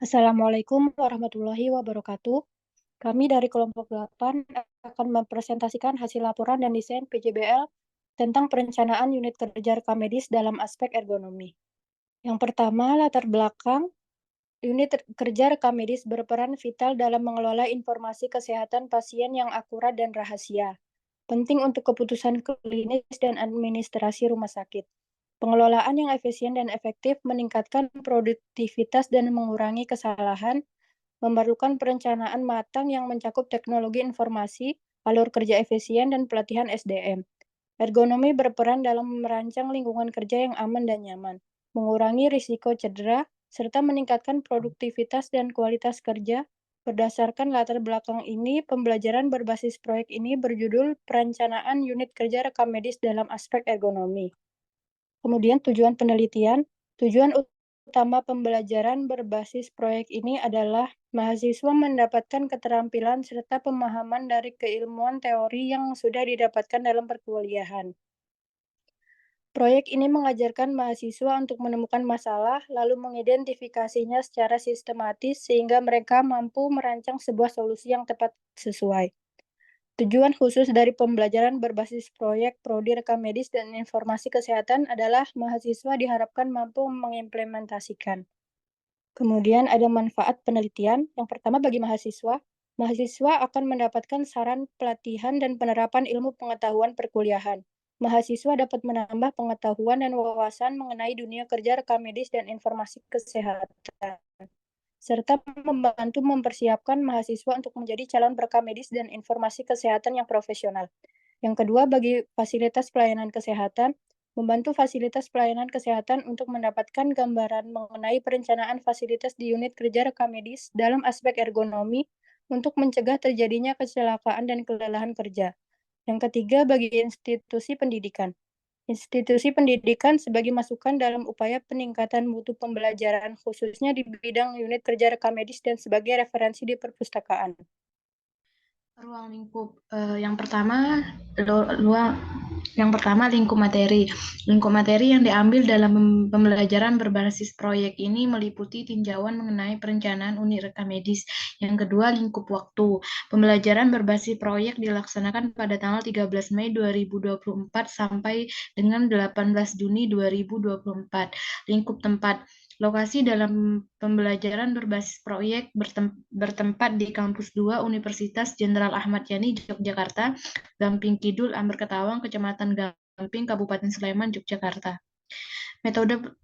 Assalamualaikum warahmatullahi wabarakatuh. Kami dari kelompok 8 akan mempresentasikan hasil laporan dan desain PJBL tentang perencanaan unit kerja rekam medis dalam aspek ergonomi. Yang pertama, latar belakang. Unit kerja rekam medis berperan vital dalam mengelola informasi kesehatan pasien yang akurat dan rahasia. Penting untuk keputusan klinis dan administrasi rumah sakit. Pengelolaan yang efisien dan efektif meningkatkan produktivitas dan mengurangi kesalahan, memerlukan perencanaan matang yang mencakup teknologi informasi, alur kerja efisien, dan pelatihan SDM. Ergonomi berperan dalam merancang lingkungan kerja yang aman dan nyaman, mengurangi risiko cedera, serta meningkatkan produktivitas dan kualitas kerja. Berdasarkan latar belakang ini, pembelajaran berbasis proyek ini berjudul Perencanaan Unit Kerja Rekam Medis dalam Aspek Ergonomi. Kemudian tujuan penelitian, tujuan utama pembelajaran berbasis proyek ini adalah mahasiswa mendapatkan keterampilan serta pemahaman dari keilmuan teori yang sudah didapatkan dalam perkuliahan. Proyek ini mengajarkan mahasiswa untuk menemukan masalah, lalu mengidentifikasinya secara sistematis sehingga mereka mampu merancang sebuah solusi yang tepat sesuai. Tujuan khusus dari pembelajaran berbasis proyek prodi rekam medis dan informasi kesehatan adalah mahasiswa diharapkan mampu mengimplementasikan. Kemudian ada manfaat penelitian. Yang pertama bagi mahasiswa, mahasiswa akan mendapatkan saran pelatihan dan penerapan ilmu pengetahuan perkuliahan. Mahasiswa dapat menambah pengetahuan dan wawasan mengenai dunia kerja rekam medis dan informasi kesehatan, serta membantu mempersiapkan mahasiswa untuk menjadi calon perekam medis dan informasi kesehatan yang profesional. Yang kedua, bagi fasilitas pelayanan kesehatan, membantu fasilitas pelayanan kesehatan untuk mendapatkan gambaran mengenai perencanaan fasilitas di unit kerja rekam medis dalam aspek ergonomi untuk mencegah terjadinya kecelakaan dan kelelahan kerja. Yang ketiga, bagi institusi pendidikan. Institusi pendidikan sebagai masukan dalam upaya peningkatan mutu pembelajaran, khususnya di bidang unit kerja rekam medis dan sebagai referensi di perpustakaan. Ruang lingkup yang pertama lingkup materi. Lingkup materi yang diambil dalam pembelajaran berbasis proyek ini meliputi tinjauan mengenai perencanaan unit rekam medis. Yang kedua, lingkup waktu. Pembelajaran berbasis proyek dilaksanakan pada tanggal 13 Mei 2024 sampai dengan 18 Juni 2024. Lingkup tempat. Lokasi dalam pembelajaran berbasis proyek bertempat di Kampus 2 Universitas Jenderal Ahmad Yani, Yogyakarta, Gamping Kidul, Amber Ketawang, Kecamatan Gamping, Kabupaten Sleman, Yogyakarta. Metode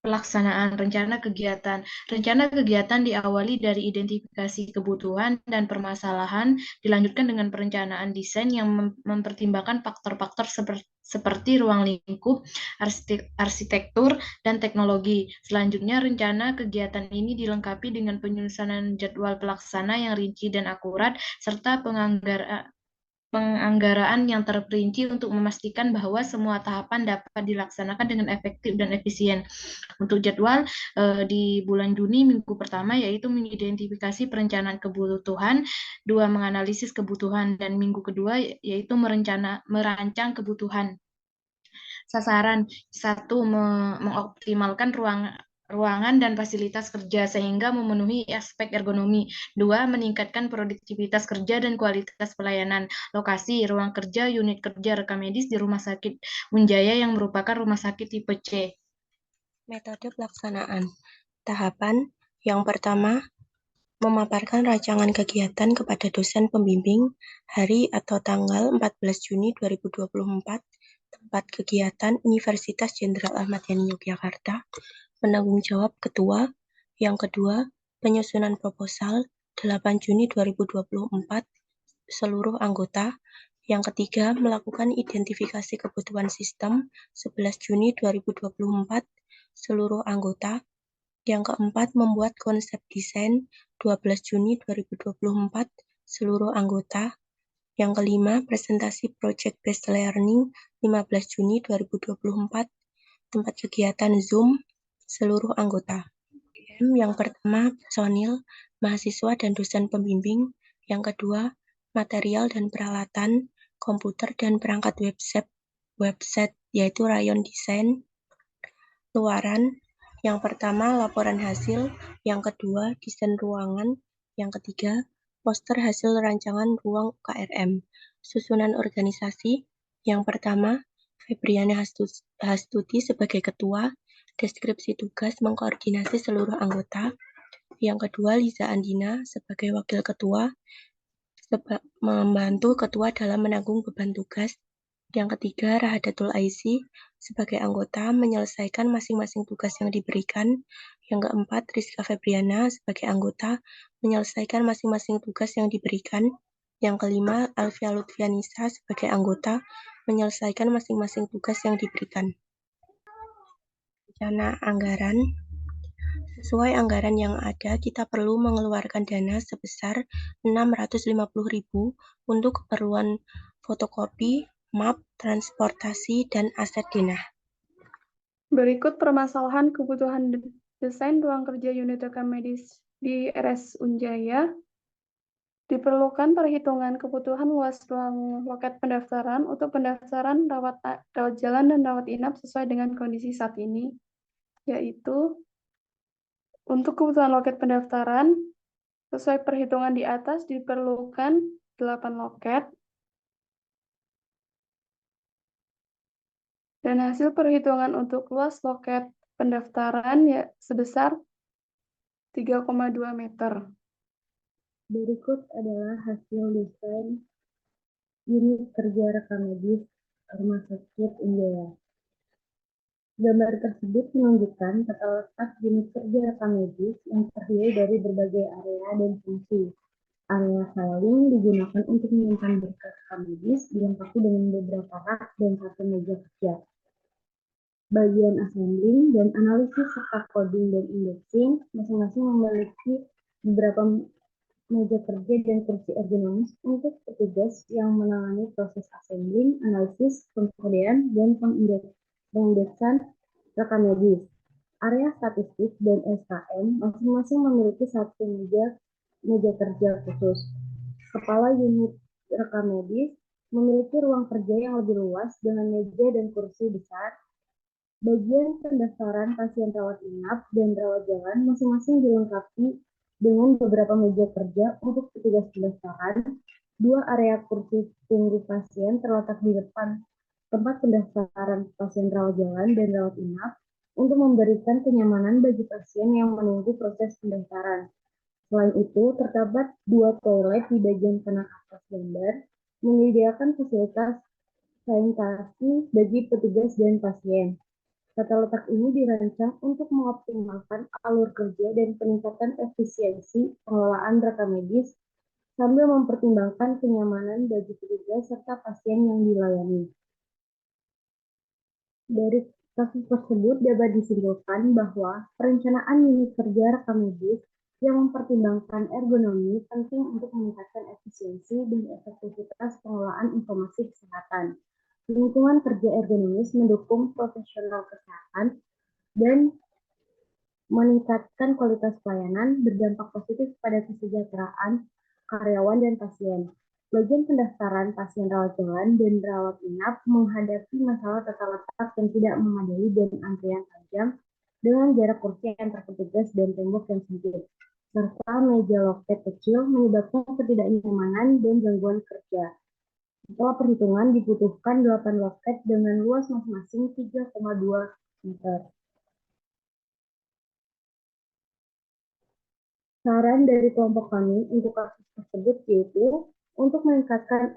pelaksanaan rencana kegiatan. Rencana kegiatan diawali dari identifikasi kebutuhan dan permasalahan, dilanjutkan dengan perencanaan desain yang mempertimbangkan faktor-faktor seperti ruang lingkup, arsitektur, dan teknologi. Selanjutnya, rencana kegiatan ini dilengkapi dengan penyusunan jadwal pelaksana yang rinci dan akurat, serta penganggaraan yang terperinci untuk memastikan bahwa semua tahapan dapat dilaksanakan dengan efektif dan efisien. Untuk jadwal di bulan Juni minggu pertama yaitu mengidentifikasi perencanaan kebutuhan, 2 menganalisis kebutuhan, dan minggu kedua yaitu merancang kebutuhan. Sasaran 1 mengoptimalkan ruangan dan fasilitas kerja sehingga memenuhi aspek ergonomi. 2. Meningkatkan produktivitas kerja dan kualitas pelayanan. Lokasi, ruang kerja, unit kerja rekam medis di Rumah Sakit Unjaya yang merupakan rumah sakit tipe C. Metode pelaksanaan. Tahapan yang pertama, memaparkan rancangan kegiatan kepada dosen pembimbing hari atau tanggal 14 Juni 2024, tempat kegiatan Universitas Jenderal Ahmad Yani Yogyakarta, penanggung jawab ketua. Yang kedua, penyusunan proposal 8 Juni 2024, seluruh anggota. Yang ketiga, melakukan identifikasi kebutuhan sistem 11 Juni 2024, seluruh anggota. Yang keempat, membuat konsep desain 12 Juni 2024, seluruh anggota. Yang kelima, presentasi Project Based Learning 15 Juni 2024, tempat kegiatan Zoom, seluruh anggota. Yang pertama, personil, mahasiswa dan dosen pembimbing. Yang kedua, material dan peralatan, komputer dan perangkat website yaitu Rayon Design. Luaran, yang pertama laporan hasil Yang kedua, desain ruangan. Yang ketiga, poster hasil rancangan ruang KRM. Susunan organisasi. Yang pertama, Febriana Hastuti sebagai ketua, deskripsi tugas mengkoordinasi seluruh anggota. Yang kedua, Liza Andina sebagai wakil ketua, membantu ketua dalam menanggung beban tugas. Yang ketiga, Rahadatul Aisy sebagai anggota menyelesaikan masing-masing tugas yang diberikan. Yang keempat, Rizka Febriana sebagai anggota menyelesaikan masing-masing tugas yang diberikan. Yang kelima, Alfia Lutfianisa sebagai anggota menyelesaikan masing-masing tugas yang diberikan. Rencana anggaran. Sesuai anggaran yang ada, kita perlu mengeluarkan dana sebesar 650.000 untuk keperluan fotokopi, map, transportasi, dan aset denah. Berikut permasalahan kebutuhan desain ruang kerja unit rekam medis di RS Unjaya. Diperlukan perhitungan kebutuhan luas ruang loket pendaftaran untuk pendaftaran rawat jalan dan rawat inap sesuai dengan kondisi saat ini, yaitu untuk kebutuhan loket pendaftaran, sesuai perhitungan di atas diperlukan 8 loket, dan hasil perhitungan untuk luas loket pendaftaran sebesar 3,2 meter. Berikut adalah hasil desain unit kerja rekam medis Rumah Sakit Unjaya. Gambar tersebut menunjukkan tata letak unit kerja rekam medis yang terdiri dari berbagai area dan fungsi. Area filing digunakan untuk menyimpan berkas rekam medis dilengkapi dengan beberapa rak dan satu meja kerja. Bagian assembling dan analisis serta coding dan indexing masing-masing memiliki beberapa meja kerja dan kursi ergonomis untuk petugas yang menangani proses assembling, analisis, pengkodean, dan pengindeksan rekam medis. Area statistik dan SKM masing-masing memiliki satu meja kerja khusus. Kepala unit rekam medis memiliki ruang kerja yang lebih luas dengan meja dan kursi besar. Bagian pendaftaran pasien rawat inap dan rawat jalan masing-masing dilengkapi dengan beberapa meja kerja untuk petugas pendaftaran. 2 area kursi tunggu pasien terletak di depan tempat pendaftaran pasien rawat jalan dan rawat inap untuk memberikan kenyamanan bagi pasien yang menunggu proses pendaftaran. Selain itu, terdapat 2 toilet di bagian kanan atas gambar, menyediakan fasilitas sanitasi bagi petugas dan pasien. Tata letak ini dirancang untuk mengoptimalkan alur kerja dan peningkatan efisiensi pengelolaan rekam medis sambil mempertimbangkan kenyamanan bagi petugas serta pasien yang dilayani. Dari kasus tersebut dapat disimpulkan bahwa perencanaan unit kerja rekam medis yang mempertimbangkan ergonomi penting untuk meningkatkan efisiensi dan efektivitas pengelolaan informasi kesehatan. Lingkungan kerja ergonomis mendukung profesional kesehatan dan meningkatkan kualitas pelayanan, berdampak positif pada kesejahteraan karyawan dan pasien. Bagian pendaftaran pasien rawat jalan dan rawat inap menghadapi masalah tata letak yang tidak memadai dan antrian panjang dengan jarak kursi yang terpetugas dan tembok yang sempit, serta meja loket kecil menyebabkan ketidaknyamanan dan gangguan kerja. Setelah perhitungan, dibutuhkan 8 loket dengan luas masing-masing 3,2 meter. Saran dari kelompok kami untuk kasus tersebut yaitu untuk meningkatkan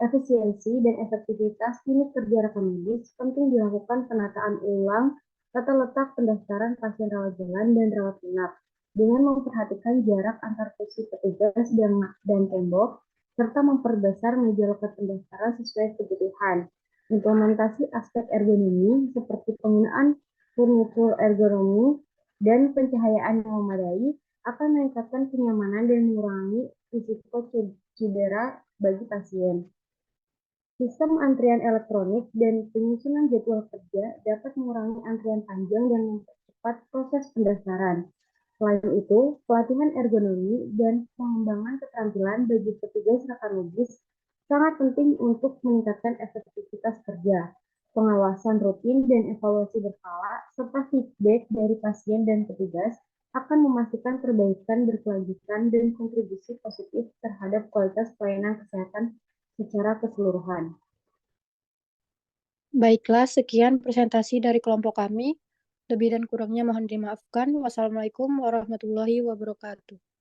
efisiensi dan efektivitas unit kerja rekam medis, penting dilakukan penataan ulang tata letak pendaftaran pasien rawat jalan dan rawat inap dengan memperhatikan jarak antar kursi petugas dan tembok, serta memperbesar meja loket pendaftaran sesuai kebutuhan. Implementasi aspek ergonomi seperti penggunaan furnitur ergonomi dan pencahayaan yang memadai akan meningkatkan kenyamanan dan mengurangi risiko cedera bagi pasien. Sistem antrian elektronik dan penyusunan jadwal kerja dapat mengurangi antrian panjang dan mempercepat proses pendaftaran. Selain itu, pelatihan ergonomi dan pengembangan keterampilan bagi petugas rekam medis sangat penting untuk meningkatkan efektivitas kerja. Pengawasan rutin dan evaluasi berkala serta feedback dari pasien dan petugas akan memastikan perbaikan berkelanjutan dan kontribusi positif terhadap kualitas pelayanan kesehatan secara keseluruhan. Baiklah, sekian presentasi dari kelompok kami. Lebih dan kurangnya mohon dimaafkan. Wassalamualaikum warahmatullahi wabarakatuh.